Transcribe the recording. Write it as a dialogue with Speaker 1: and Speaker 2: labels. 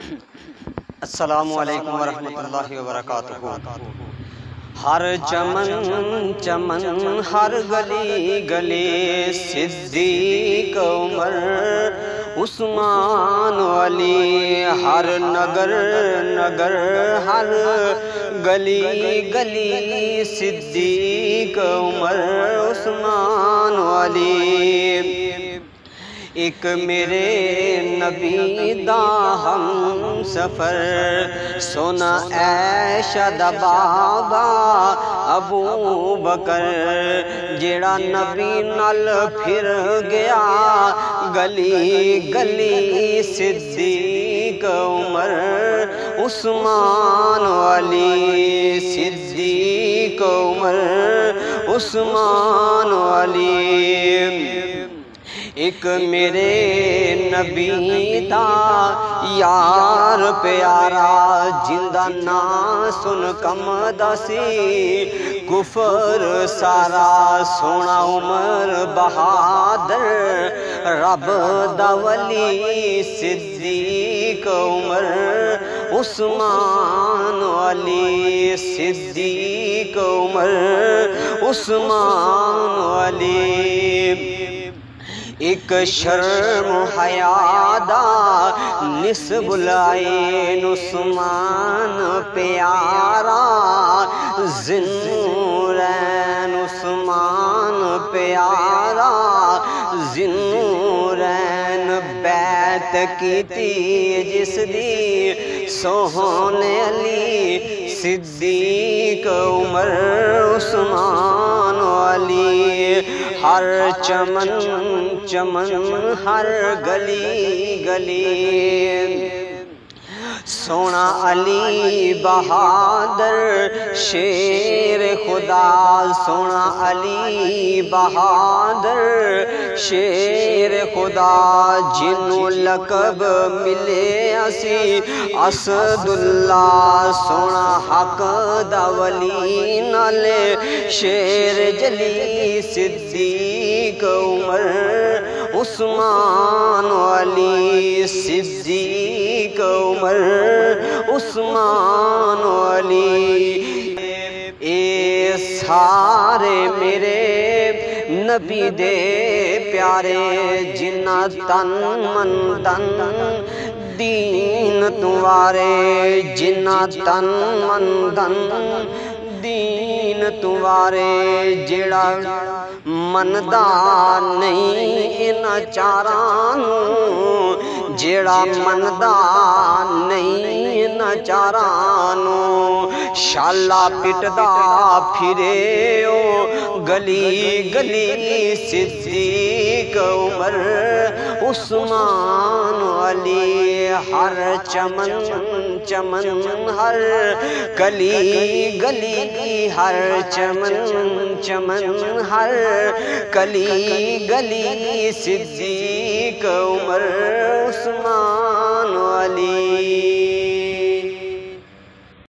Speaker 1: السلام علیکم ورحمۃ اللہ وبرکاتہ۔ ہر چمن چمن ہر گلی گلی صدیق عمر عثمان علی، ہر نگر نگر ہر گلی گلی صدیق عمر عثمان علی۔ ایک میرے نبی دا ہم سفر سونا عائشہ دا بابا ابو بکر، جیڑا نبی نال پھر گیا گلی گلی صدیق عمر عثمان علی، صدیق عمر عثمان علی۔ ایک میرے نبی دا یار پیارا جندہ نا سن کم دسی، کفر سارا سونا عمر بہادر رب دا ولی صدیق عمر عثمان علی، صدیق عمر عثمان علی۔ ایک شرم حیا دا نسب العین عثمان پیارا، ذوالنورین عثمان پیارا، ذوالنورین بیعت کیتی جس دی سوہنے علی، صدیق عمر عثمان علی۔ ہر چمن چمن ہر گلی گلی سونا علی بہادر شیر خدا، سونا علی بہادر شیر خدا، جنوں لقب ملے اسی اسد اللہ، سونا حق دا ولی نالے شیر جلی، صدیق عمر عثمان علی، صدیق عمر عثمان علی۔ اے سارے میرے نبی دے پیارے، جنہ تن من تن دین توارے، جنہ تن من تن دین توارے، جیڑا مندا نہیں انہاں چاراں نوں، جیڑا مندا نہیں انہاں چاراں نوں، شالا پٹدا پھرے او گلی گلی صدیق عمر عثمان علی۔ ہر چمن چمن ہر گلی گلی ہر چمن چمن ہر گلی گلی صدیق عمر عثمان علی۔